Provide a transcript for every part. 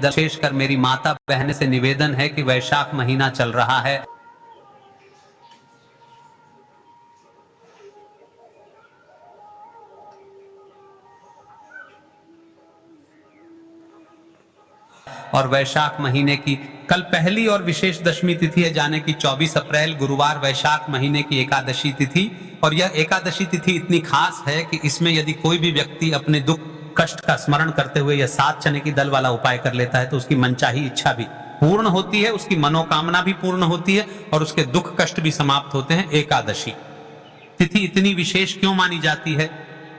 विशेषकर मेरी माता बहन से निवेदन है कि वैशाख महीना चल रहा है और वैशाख महीने की कल पहली और विशेष दशमी तिथि है, जाने की 24 अप्रैल गुरुवार वैशाख महीने की एकादशी तिथि। और यह एकादशी तिथि इतनी खास है कि इसमें यदि कोई भी व्यक्ति अपने दुख कष्ट का स्मरण करते हुए यह 7 चने की दल वाला उपाय कर लेता है तो उसकी मनचाही इच्छा भी पूर्ण होती है, उसकी मनोकामना भी पूर्ण होती है और उसके दुख कष्ट भी समाप्त होते हैं। एकादशी तिथि इतनी विशेष क्यों मानी जाती है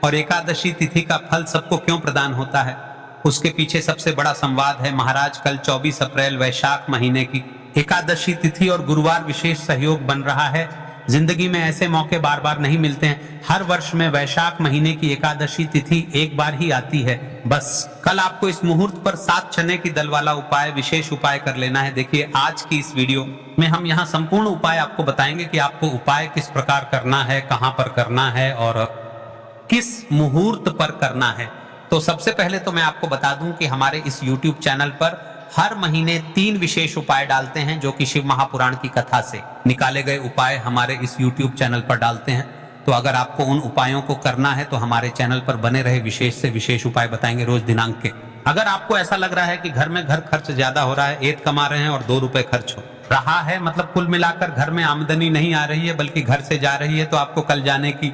और एकादशी तिथि का फल सबको क्यों प्रदान होता है, उसके पीछे सबसे बड़ा संवाद है। महाराज कल 24 अप्रैल वैशाख महीने की एकादशी तिथि और गुरुवार विशेष सहयोग बन रहा है। जिंदगी में ऐसे मौके बार बार नहीं मिलते हैं। हर वर्ष में वैशाख महीने की एकादशी तिथि एक बार ही आती है। बस कल आपको इस मुहूर्त पर 7 चने की दल वाला उपाय, विशेष उपाय कर लेना है। देखिए आज की इस वीडियो में हम यहाँ संपूर्ण उपाय आपको बताएंगे कि आपको उपाय किस प्रकार करना है, कहाँ पर करना है और किस मुहूर्त पर करना है। तो सबसे पहले तो मैं आपको बता दूं कि हमारे इस YouTube चैनल पर हर महीने 3 विशेष उपाय डालते हैं जो कि शिव महापुराण की कथा से निकाले गए उपाय हमारे इस YouTube चैनल पर डालते हैं। तो अगर आपको उन उपायों को करना है तो हमारे चैनल पर बने रहे, विशेष से विशेष उपाय बताएंगे रोज दिनांक के। अगर आपको ऐसा लग रहा है कि घर में घर खर्च ज्यादा हो रहा है, 1 कमा रहे हैं और 2 रुपए खर्च हो रहा है, मतलब कुल मिलाकर घर में आमदनी नहीं आ रही है बल्कि घर से जा रही है, तो आपको कल जाने की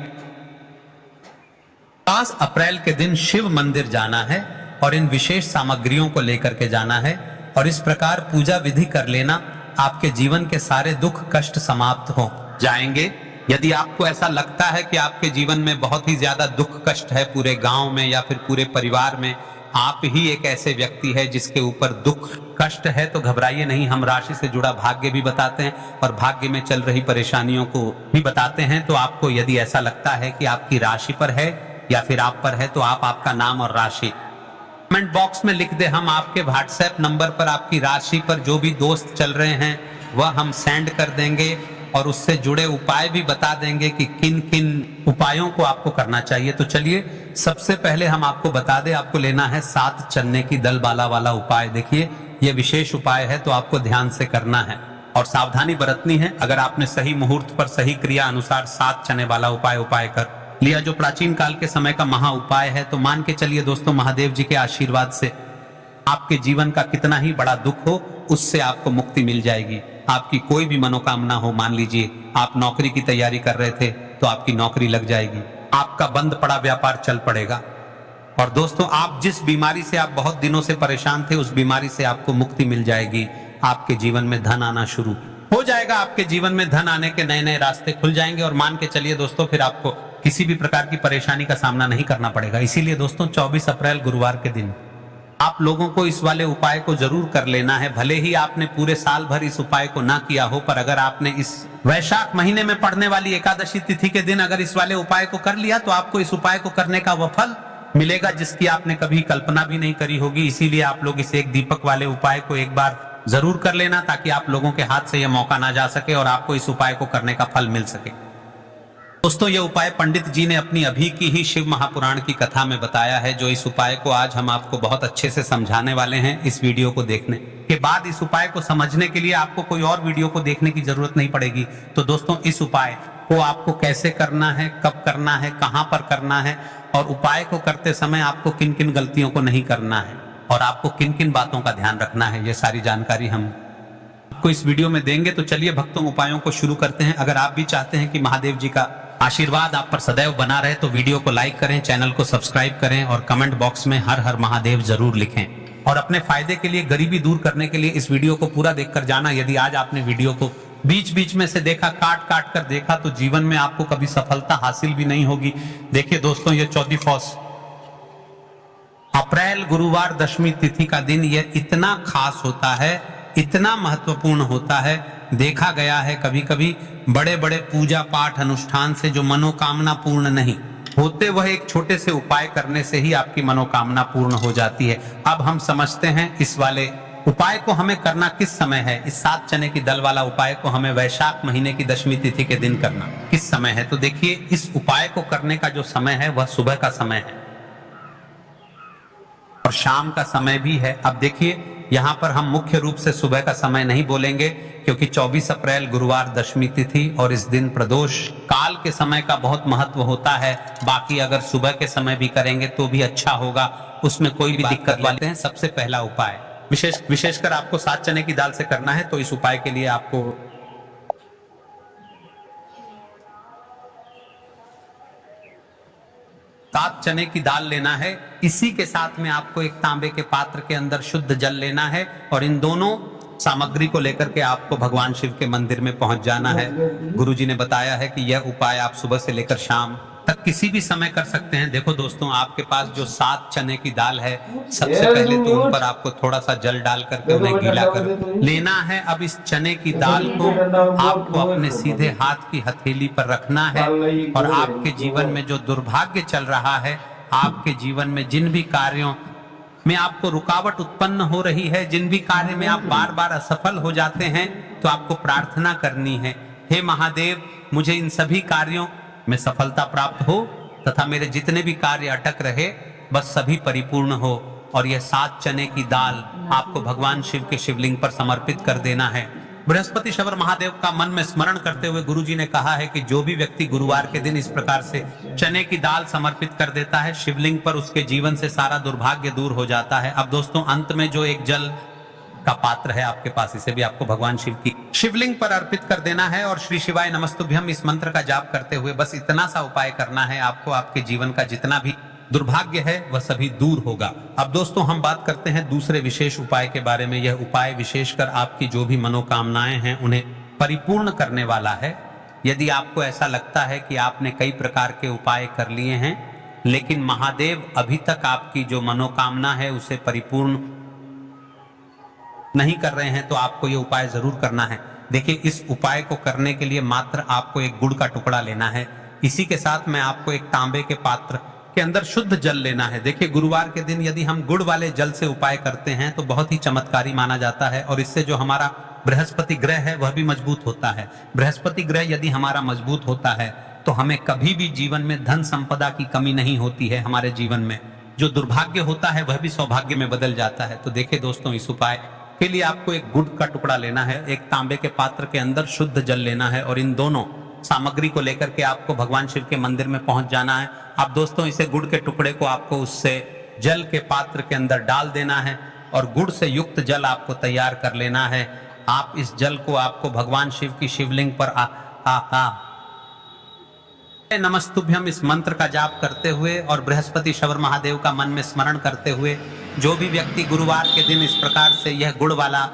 5 अप्रैल के दिन शिव मंदिर जाना है और इन विशेष सामग्रियों को लेकर के जाना है और इस प्रकार पूजा विधि कर लेना, आपके जीवन के सारे दुख कष्ट समाप्त हो जाएंगे। यदि आपको ऐसा लगता है कि आपके जीवन में बहुत ही ज्यादा दुख कष्ट है, पूरे गांव में या फिर पूरे परिवार में आप ही एक ऐसे व्यक्ति है जिसके ऊपर दुख कष्ट है, तो घबराइए नहीं। हम राशि से जुड़ा भाग्य भी बताते हैं और भाग्य में चल रही परेशानियों को भी बताते हैं। तो आपको यदि ऐसा लगता है कि आपकी राशि पर है या फिर आप पर है तो आप आपका नाम और राशि कमेंट बॉक्स में लिख दे। हम आपके व्हाट्सएप नंबर पर आपकी राशि पर जो भी दोस्त चल रहे हैं वह हम सेंड कर देंगे और उससे जुड़े उपाय भी बता देंगे कि किन किन उपायों को आपको करना चाहिए। तो चलिए सबसे पहले हम आपको बता दें, आपको लेना है 7 चने की दल वाला उपाय। देखिए ये विशेष उपाय है तो आपको ध्यान से करना है और सावधानी बरतनी है। अगर आपने सही मुहूर्त पर सही क्रिया अनुसार 7 चने वाला उपाय कर लिया जो प्राचीन काल के समय का महा उपाय है, तो मान के चलिए दोस्तों महादेव जी के आशीर्वाद से आपके जीवन का कितना ही बड़ा दुख हो उससे आपको मुक्ति मिल जाएगी। आपकी कोई भी मनोकामना हो, मान लीजिए आप नौकरी की तैयारी कर रहे थे तो आपकी नौकरी लग जाएगी, आपका बंद पड़ा व्यापार चल पड़ेगा। और दोस्तों आप जिस बीमारी से आप बहुत दिनों से परेशान थे उस बीमारी से आपको मुक्ति मिल जाएगी। आपके जीवन में धन आना शुरू हो जाएगा, आपके जीवन में धन आने के नए नए रास्ते खुल जाएंगे और मान के चलिए दोस्तों फिर आपको किसी भी प्रकार की परेशानी का सामना नहीं करना पड़ेगा। इसीलिए दोस्तों 24 अप्रैल गुरुवार के दिन आप लोगों को इस वाले उपाय को जरूर कर लेना है। भले ही आपने पूरे साल भर इस उपाय को ना किया हो, पर अगर आपने इस वैशाख महीने में पड़ने वाली एकादशी तिथि के दिन अगर इस वाले उपाय को कर लिया तो आपको इस उपाय को करने का वह फल मिलेगा जिसकी आपने कभी कल्पना भी नहीं करी होगी। इसीलिए आप लोग इस एक दीपक वाले उपाय को एक बार जरूर कर लेना ताकि आप लोगों के हाथ से यह मौका ना जा सके और आपको इस उपाय को करने का फल मिल सके। दोस्तों ये उपाय पंडित जी ने अपनी अभी की ही शिव महापुराण की कथा में बताया है, जो इस उपाय को आज हम आपको बहुत अच्छे से समझाने वाले हैं। इस वीडियो को देखने के बाद इस उपाय को समझने के लिए आपको कोई और वीडियो को देखने की जरूरत नहीं पड़ेगी। तो दोस्तों इस उपाय को आपको कैसे करना है, कब करना है, कहां पर करना है और उपाय को करते समय आपको किन किन गलतियों को नहीं करना है और आपको किन किन बातों का ध्यान रखना है, ये सारी जानकारी हम आपको इस वीडियो में देंगे। तो चलिए भक्तों उपायों को शुरू करते हैं। अगर आप भी चाहते हैं कि महादेव जी का आशीर्वाद आप पर सदैव बना रहे तो वीडियो को लाइक करें, चैनल को सब्सक्राइब करें और कमेंट बॉक्स में हर हर महादेव जरूर लिखें। और अपने फायदे के लिए, गरीबी दूर करने के लिए इस वीडियो को पूरा देखकर जाना। यदि आज आपने वीडियो को बीच बीच में से देखा, काट काट कर देखा, तो जीवन में आपको कभी सफलता हासिल भी नहीं होगी। देखिए दोस्तों ये 24 अप्रैल गुरुवार दशमी तिथि का दिन यह इतना खास होता है, इतना महत्वपूर्ण होता है। देखा गया है कभी कभी बड़े बड़े पूजा पाठ अनुष्ठान से जो मनोकामना पूर्ण नहीं होते, वह एक छोटे से उपाय करने से ही आपकी मनोकामना पूर्ण हो जाती है। अब हम समझते हैं इस वाले उपाय को हमें करना किस समय है। इस 7 चने की दल वाला उपाय को हमें वैशाख महीने की दशमी तिथि के दिन करना किस समय है। तो देखिए इस उपाय को करने का जो समय है वह सुबह का समय है और शाम का समय भी है। अब देखिए यहाँ पर हम मुख्य रूप से सुबह का समय नहीं बोलेंगे, क्योंकि 24 अप्रैल गुरुवार दशमी तिथि और इस दिन प्रदोष काल के समय का बहुत महत्व होता है। बाकी अगर सुबह के समय भी करेंगे तो भी अच्छा होगा, उसमें कोई भी दिक्कत वाले हैं। सबसे पहला उपाय विशेषकर आपको 7 चने की दाल से करना है, तो इस उपाय के लिए आपको 7 चने की दाल लेना है। इसी के साथ में आपको एक तांबे के पात्र के अंदर शुद्ध जल लेना है और इन दोनों सामग्री को लेकर के आपको भगवान शिव के मंदिर में पहुंच जाना है। गुरुजी ने बताया है कि यह उपाय आप सुबह से लेकर शाम तक किसी भी समय कर सकते हैं। देखो दोस्तों, आपके पास जो 7 चने की दाल है, सबसे पहले तो उन पर आपको थोड़ा सा जल डाल करके उन्हें गीला कर लेना है। अब इस चने की दाल को आपको अपने सीधे हाथ की हथेली पर रखना है और आपके जीवन में जो दुर्भाग्य चल रहा है, आपके जीवन में जिन भी कार्यों में आपको रुकावट उत्पन्न हो रही है, जिन भी कार्य में आप बार बार असफल हो जाते हैं, तो आपको प्रार्थना करनी है, हे महादेव, मुझे इन सभी कार्यों में सफलता प्राप्त हो तथा मेरे जितने भी कार्य अटक रहे बस सभी परिपूर्ण हो। और यह 7 चने की दाल आपको भगवान शिव के शिवलिंग पर समर्पित कर देना है। बृहस्पतिश्वर महादेव का मन में स्मरण करते हुए गुरुजी ने कहा है कि जो भी व्यक्ति गुरुवार के दिन इस प्रकार से चने की दाल समर्पित कर देता है शिवलिंग पर, उसके जीवन से सारा दुर्भाग्य दूर हो जाता है। अब दोस्तों, अंत में जो एक जल का पात्र है आपके पास, इसे भी आपको भगवान शिव की शिवलिंग पर अर्पित कर देना है और श्री शिवाय नमस्तुभ्यम इस मंत्र का जाप करते हुए बस इतना सा उपाय करना है। आपको आपके जीवन का जितना भी दुर्भाग्य है वह सभी दूर होगा। अब दोस्तों, हम बात करते हैं दूसरे विशेष उपाय के बारे में। यह उपाय विशेषकर आपकी जो भी मनोकामनाएं हैं उन्हें परिपूर्ण करने वाला है। यदि आपको ऐसा लगता है कि आपने कई प्रकार के उपाय कर लिए हैं लेकिन महादेव अभी तक आपकी जो मनोकामना है उसे परिपूर्ण नहीं कर रहे हैं, तो आपको यह उपाय जरूर करना है। देखिए, इस उपाय को करने के लिए मात्र आपको एक गुड़ का टुकड़ा लेना है। इसी के साथ में आपको एक तांबे के पात्र के अंदर शुद्ध जल लेना है। देखिए, गुरुवार के दिन यदि हम गुड़ वाले जल से उपाय करते हैं तो बहुत ही चमत्कारी माना जाता है और इससे जो हमारा बृहस्पति ग्रह है वह भी मजबूत होता है। बृहस्पति ग्रह यदि हमारा मजबूत होता है तो हमें कभी भी जीवन में धन संपदा की कमी नहीं होती है। हमारे जीवन में जो दुर्भाग्य होता है वह भी सौभाग्य में बदल जाता है। तो देखिए दोस्तों, इस उपाय के लिए आपको एक गुड़ का टुकड़ा लेना है, एक तांबे के पात्र के अंदर शुद्ध जल लेना है और इन दोनों सामग्री को लेकर के आपको भगवान शिव के मंदिर में पहुंच जाना है। अब दोस्तों, इसे गुड़ के टुकड़े को आपको उससे जल के पात्र के अंदर डाल देना है और गुड़ से युक्त जल आपको तैयार कर लेना है। आप इस जल को आपको भगवान शिव की शिवलिंग पर नमस्तुभ्यम इस मंत्र का जाप करते हुए और बृहस्पतिश्वर महादेव का मन में स्मरण करते हुए जो भी व्यक्ति गुरुवार के दिन इस प्रकार से यह गुड़ वाला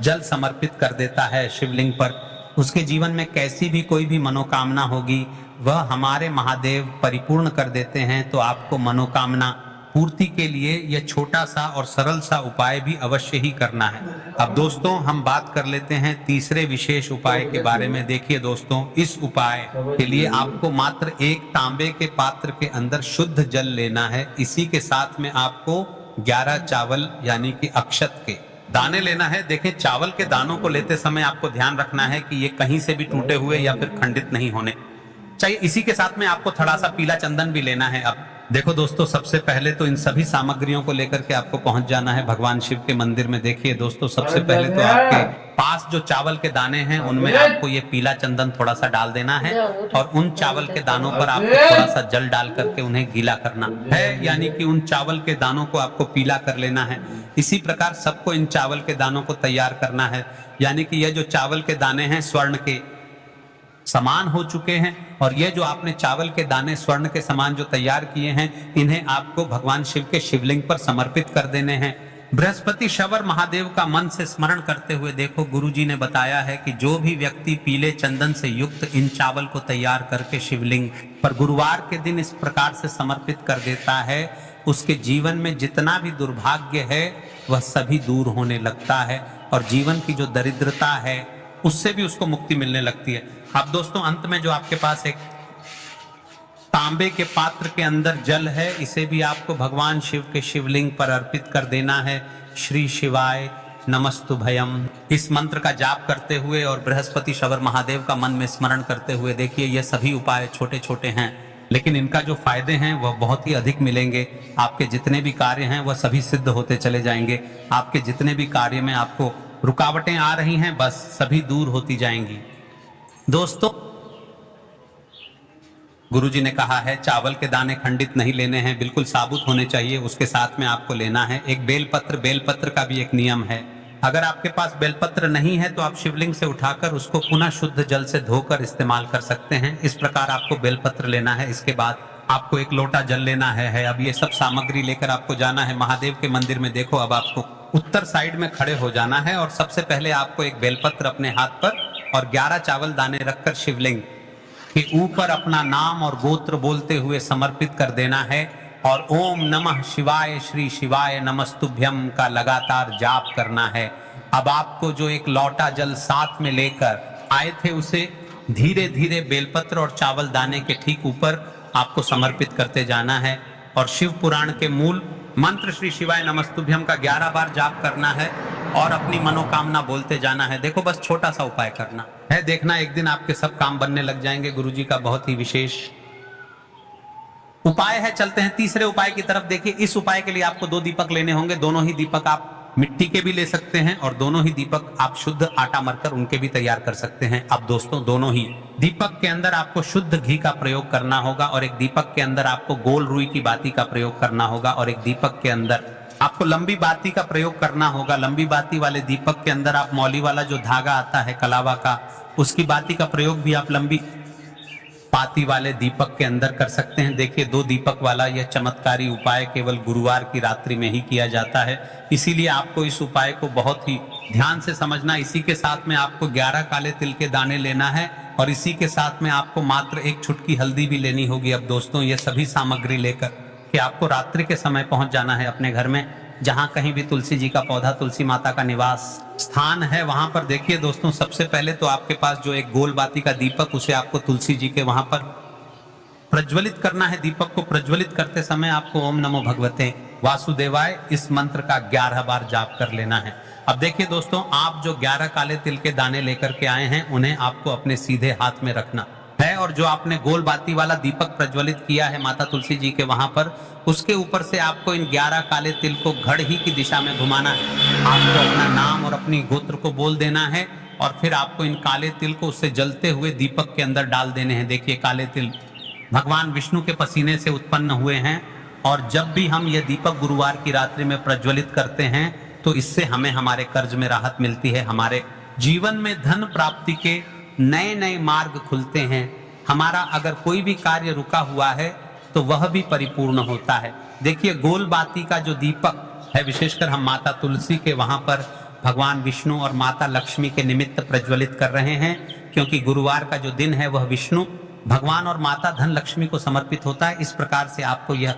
जल समर्पित कर देता है शिवलिंग पर, उसके जीवन में कैसी भी कोई भी मनोकामना होगी वह हमारे महादेव परिपूर्ण कर देते हैं। तो आपको मनोकामना पूर्ति के लिए यह छोटा सा और सरल सा उपाय भी अवश्य ही करना है। अब दोस्तों, हम बात कर लेते हैं तीसरे विशेष उपाय के बारे में। देखिए दोस्तों, इस उपाय के लिए आपको मात्र एक तांबे के पात्र के अंदर शुद्ध जल लेना है। इसी के साथ में आपको 11 चावल यानी कि अक्षत के दाने लेना है। देखें, चावल के दानों को लेते समय आपको ध्यान रखना है कि ये कहीं से भी टूटे हुए या फिर खंडित नहीं होने चाहिए। इसी के साथ में आपको थोड़ा सा पीला चंदन भी लेना है। अब देखो दोस्तों, सबसे पहले तो इन सभी सामग्रियों को लेकर के आपको पहुंच जाना है भगवान शिव के मंदिर में। देखिए दोस्तों, सबसे पहले तो आपके पास जो चावल के दाने हैं उनमें आपको ये पीला चंदन थोड़ा सा डाल देना है और उन चावल के दानों पर आपको थोड़ा सा जल डाल करके उन्हें गीला करना है, यानी कि उन चावल के दानों को आपको पीला कर लेना है। इसी प्रकार सबको इन चावल के दानों को तैयार करना है, यानी कि यह जो चावल के दाने हैं स्वर्ण के समान हो चुके हैं और ये जो आपने चावल के दाने स्वर्ण के समान जो तैयार किए हैं, इन्हें आपको भगवान शिव के शिवलिंग पर समर्पित कर देने हैं। बृहस्पतिश्वर महादेव का मन से स्मरण करते हुए देखो, गुरुजी ने बताया है कि जो भी व्यक्ति पीले चंदन से युक्त इन चावल को तैयार करके शिवलिंग पर गुरुवार के दिन इस प्रकार से समर्पित कर देता है, उसके जीवन में जितना भी दुर्भाग्य है वह सभी दूर होने लगता है और जीवन की जो दरिद्रता है उससे भी उसको मुक्ति मिलने लगती है। अब दोस्तों, अंत में जो आपके पास एक तांबे के पात्र के अंदर जल है, इसे भी आपको भगवान शिव के शिवलिंग पर अर्पित कर देना है। श्री शिवाय नमस्तुभयम इस मंत्र का जाप करते हुए और बृहस्पतिश्वर महादेव का मन में स्मरण करते हुए देखिए, ये सभी उपाय छोटे छोटे हैं लेकिन इनका जो फायदे हैं वह बहुत ही अधिक मिलेंगे। आपके जितने भी कार्य हैं वह सभी सिद्ध होते चले जाएंगे। आपके जितने भी कार्य में आपको रुकावटें आ रही हैं बस सभी दूर होती जाएंगी। दोस्तों, गुरुजी ने कहा है चावल के दाने खंडित नहीं लेने हैं, बिल्कुल साबुत होने चाहिए। उसके साथ में आपको लेना है एक बेलपत्र का भी एक नियम है। अगर आपके पास बेलपत्र नहीं है तो आप शिवलिंग से उठाकर उसको पुनः शुद्ध जल से धोकर इस्तेमाल कर सकते हैं। इस प्रकार आपको बेलपत्र लेना है। इसके बाद आपको एक लोटा जल लेना है। अब ये सब सामग्री लेकर आपको जाना है महादेव के मंदिर में। देखो, अब आपको उत्तर साइड में खड़े हो जाना है और सबसे पहले आपको एक बेलपत्र अपने हाथ पर और 11 चावल दाने रखकर शिवलिंग के ऊपर अपना नाम और गोत्र बोलते हुए समर्पित कर देना है और ओम नमः शिवाय श्री शिवाय नमस्तुभ्यम का लगातार जाप करना है। अब आपको जो एक लौटा जल साथ में लेकर आए थे उसे धीरे धीरे बेलपत्र और चावल दाने के ठीक ऊपर आपको समर्पित करते जाना है और शिव पुराण के मूल मंत्र श्री शिवाय नमस्तुभ्यम का 11 बार जाप करना है और अपनी मनोकामना बोलते जाना है। देखो, बस छोटा सा उपाय करना है, देखना एक दिन आपके सब काम बनने लग जाएंगे। गुरुजी का बहुत ही विशेष उपाय है। चलते हैं तीसरे उपाय की तरफ। देखिए, इस उपाय के लिए आपको 2 दीपक लेने होंगे। दोनों ही दीपक आप मिट्टी के भी ले सकते हैं और दोनों ही दीपक आप शुद्ध आटा मरकर उनके भी तैयार कर सकते हैं। अब दोस्तों, दोनों ही दीपक के अंदर आपको शुद्ध घी का प्रयोग करना होगा और एक दीपक के अंदर आपको गोल रुई की बाती का प्रयोग करना होगा और एक दीपक के अंदर आपको लंबी बाती का प्रयोग करना होगा। लंबी बाती वाले दीपक के अंदर आप मौली वाला जो धागा आता है कलावा का, उसकी बाती का प्रयोग भी आप लंबी बाती वाले दीपक के अंदर कर सकते हैं। देखिए, 2 दीपक वाला यह चमत्कारी उपाय केवल गुरुवार की रात्रि में ही किया जाता है, इसीलिए आपको इस उपाय को बहुत ही ध्यान से समझना। इसी के साथ में आपको 11 काले तिल के दाने लेना है और इसी के साथ में आपको मात्र एक चुटकी हल्दी भी लेनी होगी। अब दोस्तों, ये सभी सामग्री लेकर कि आपको रात्रि के समय पहुंच जाना है अपने घर में, जहां कहीं भी तुलसी जी का पौधा, तुलसी माता का निवास स्थान है, वहां पर देखिए दोस्तों, सबसे पहले तो आपके पास जो एक गोल बाती का दीपक, उसे आपको तुलसी जी के वहां पर प्रज्वलित करना है। दीपक को प्रज्वलित करते समय आपको ओम नमो भगवते वासुदेवाय इस मंत्र का 11 बार जाप कर लेना है। अब देखिए दोस्तों, आप जो 11 काले तिल के दाने लेकर के आए हैं उन्हें आपको अपने सीधे हाथ में रखना है और जो आपने गोल बाती वाला दीपक प्रज्वलित किया है माता तुलसी जी के वहां पर, उसके ऊपर से आपको इन 11 काले तिल को घड़ ही की दिशा में घुमाना है। आपको अपना नाम और अपनी गोत्र को बोल देना है और फिर आपको इन काले तिल को उससे जलते हुए दीपक के अंदर डाल देने हैं। देखिए, काले तिल भगवान विष्णु के पसीने से उत्पन्न हुए हैं और जब भी हम ये दीपक गुरुवार की रात्रि में प्रज्वलित करते हैं तो इससे हमें हमारे कर्ज में राहत मिलती है, हमारे जीवन में धन प्राप्ति के नए नए मार्ग खुलते हैं। हमारा अगर कोई भी कार्य रुका हुआ है तो वह भी परिपूर्ण होता है। देखिए, गोल बाती का जो दीपक है, विशेषकर हम माता तुलसी के वहां पर भगवान विष्णु और माता लक्ष्मी के निमित्त प्रज्वलित कर रहे हैं, क्योंकि गुरुवार का जो दिन है वह विष्णु भगवान और माता धन लक्ष्मी को समर्पित होता है। इस प्रकार से आपको यह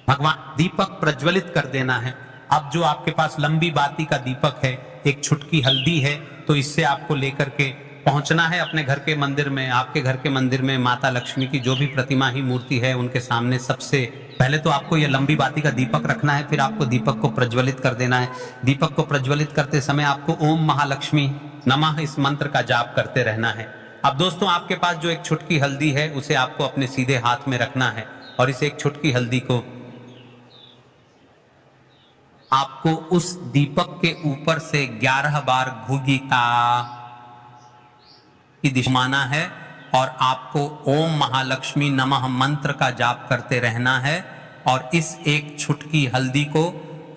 भगवान दीपक प्रज्वलित कर देना है। अब जो आपके पास लंबी बाती का दीपक है, एक छुटकी हल्दी है, तो इससे आपको लेकर के पहुंचना है अपने घर के मंदिर में। आपके घर के मंदिर में माता लक्ष्मी की जो भी प्रतिमा ही मूर्ति है उनके सामने सबसे पहले तो आपको यह लंबी बाती का दीपक रखना है, फिर आपको दीपक को प्रज्वलित कर देना है। दीपक को प्रज्वलित करते समय आपको ओम महालक्ष्मी नमः इस मंत्र का जाप करते रहना है। अब दोस्तों, आपके पास जो एक छुटकी हल्दी है उसे आपको अपने सीधे हाथ में रखना है और इस एक छुटकी हल्दी को आपको उस दीपक के ऊपर से 11 बार घुगिता की दिशा माना है और आपको ओम महालक्ष्मी नमः मंत्र का जाप करते रहना है और इस एक छुटकी हल्दी को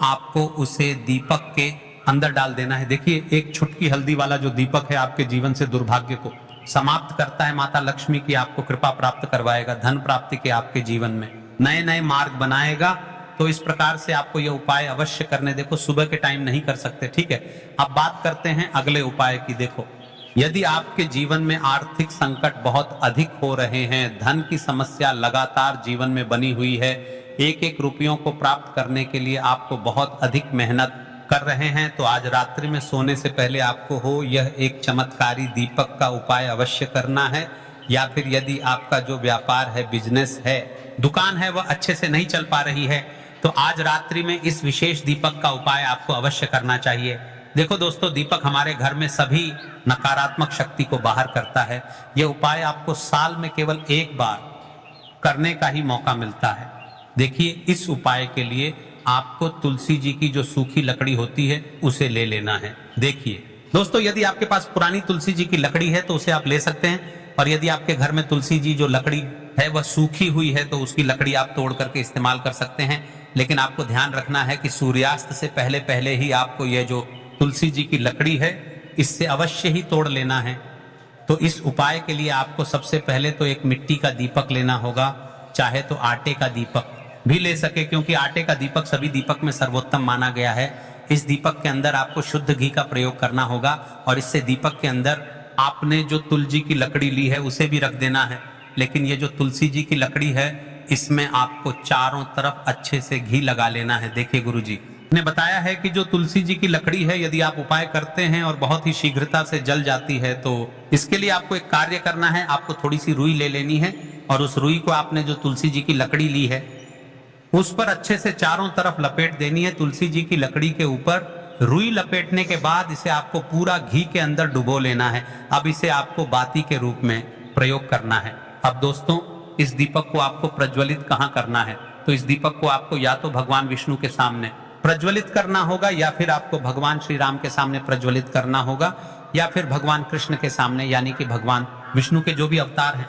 आपको उसे दीपक के अंदर डाल देना है। देखिए, एक छुटकी हल्दी वाला जो दीपक है आपके जीवन से दुर्भाग्य को समाप्त करता है। माता लक्ष्मी की आपको कृपा प्राप्त करवाएगा, धन प्राप्ति के आपके जीवन में नए नए मार्ग बनाएगा। तो इस प्रकार से आपको यह उपाय अवश्य करने। देखो, सुबह के टाइम नहीं कर सकते, ठीक है। अब बात करते हैं अगले उपाय की। देखो, यदि आपके जीवन में आर्थिक संकट बहुत अधिक हो रहे हैं, धन की समस्या लगातार जीवन में बनी हुई है, एक एक रुपयों को प्राप्त करने के लिए आपको बहुत अधिक मेहनत कर रहे हैं, तो आज रात्रि में सोने से पहले आपको हो यह एक चमत्कारी दीपक का उपाय अवश्य करना है। या फिर यदि आपका जो व्यापार है, बिजनेस है, दुकान है, वह अच्छे से नहीं चल पा रही है, तो आज रात्रि में इस विशेष दीपक का उपाय आपको अवश्य करना चाहिए। देखो दोस्तों, दीपक हमारे घर में सभी नकारात्मक शक्ति को बाहर करता है। यह उपाय आपको साल में केवल एक बार करने का ही मौका मिलता है। देखिए, इस उपाय के लिए आपको तुलसी जी की जो सूखी लकड़ी होती है उसे ले लेना है। देखिए दोस्तों, यदि आपके पास पुरानी तुलसी जी की लकड़ी है तो उसे आप ले सकते हैं, और यदि आपके घर में तुलसी जी जो लकड़ी है वह सूखी हुई है तो उसकी लकड़ी आप तोड़ करके इस्तेमाल कर सकते हैं। लेकिन आपको ध्यान रखना है कि सूर्यास्त से पहले पहले ही आपको यह जो तुलसी जी की लकड़ी है इससे अवश्य ही तोड़ लेना है। तो इस उपाय के लिए आपको सबसे पहले तो एक मिट्टी का दीपक लेना होगा, चाहे तो आटे का दीपक भी ले सके, क्योंकि आटे का दीपक सभी दीपक में सर्वोत्तम माना गया है। इस दीपक के अंदर आपको शुद्ध घी का प्रयोग करना होगा, और इससे दीपक के अंदर आपने जो तुलसी की लकड़ी ली है उसे भी रख देना है। लेकिन ये जो तुलसी जी की लकड़ी है इसमें आपको चारों तरफ अच्छे से घी लगा लेना है। देखिए गुरुजी ने बताया है कि जो तुलसी जी की लकड़ी है यदि आप उपाय करते हैं और बहुत ही शीघ्रता से जल जाती है, तो इसके लिए आपको एक कार्य करना है। आपको थोड़ी सी रुई ले लेनी है, और उस रुई को आपने जो तुलसी जी की लकड़ी ली है उस पर अच्छे से चारों तरफ लपेट देनी है। तुलसी जी की लकड़ी के ऊपर रुई लपेटने के बाद इसे आपको पूरा घी के अंदर डुबो लेना है। अब इसे आपको बाती के रूप में प्रयोग करना है। अब दोस्तों, इस दीपक को आपको प्रज्वलित कहाँ करना है? तो इस दीपक को आपको या तो भगवान विष्णु के सामने प्रज्वलित करना होगा, या फिर आपको भगवान श्री राम के सामने प्रज्वलित करना होगा, या फिर भगवान कृष्ण के सामने, यानी कि भगवान विष्णु के जो भी अवतार हैं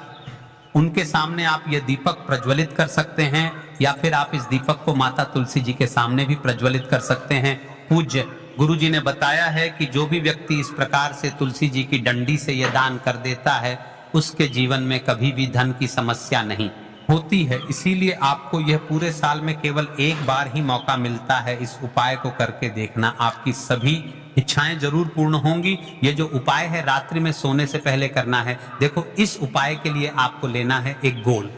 उनके सामने आप ये दीपक प्रज्वलित कर सकते हैं, या फिर आप इस दीपक को माता तुलसी जी के सामने भी प्रज्वलित कर सकते हैं। पूज्य गुरु जी ने बताया है कि जो भी व्यक्ति इस प्रकार से तुलसी जी की डंडी से यह दान कर देता है उसके जीवन में कभी भी धन की समस्या नहीं होती है। इसीलिए आपको यह पूरे साल में केवल एक बार ही मौका मिलता है इस उपाय को करके देखना। आपकी सभी इच्छाएं जरूर पूर्ण होंगी। ये जो उपाय है रात्रि में सोने से पहले करना है। देखो, इस उपाय के लिए आपको लेना है एक गोल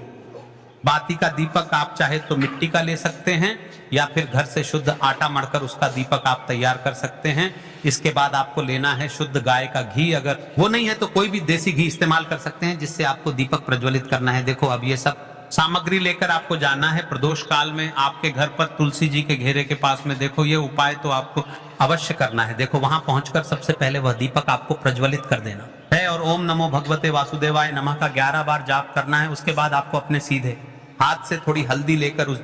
बाती का दीपक। आप चाहे तो मिट्टी का ले सकते हैं, या फिर घर से शुद्ध आटा मढ़कर उसका दीपक आप तैयार कर सकते हैं। इसके बाद आपको लेना है शुद्ध गाय का घी। अगर वो नहीं है तो कोई भी देसी घी इस्तेमाल कर सकते हैं जिससे आपको दीपक प्रज्वलित करना है। देखो, अब ये सब सामग्री लेकर आपको जाना है प्रदोष काल में आपके घर पर तुलसी जी के घेरे के पास में। देखो, ये उपाय तो आपको अवश्य करना है। देखो, वहां पहुंचकर सबसे पहले वह दीपक आपको प्रज्वलित कर देना है, और ओम नमो भगवते वासुदेवाय नमः का 11 बार जाप करना है। उसके बाद आपको अपने सीधे हाथ से थोड़ी हल्दी लेकर उस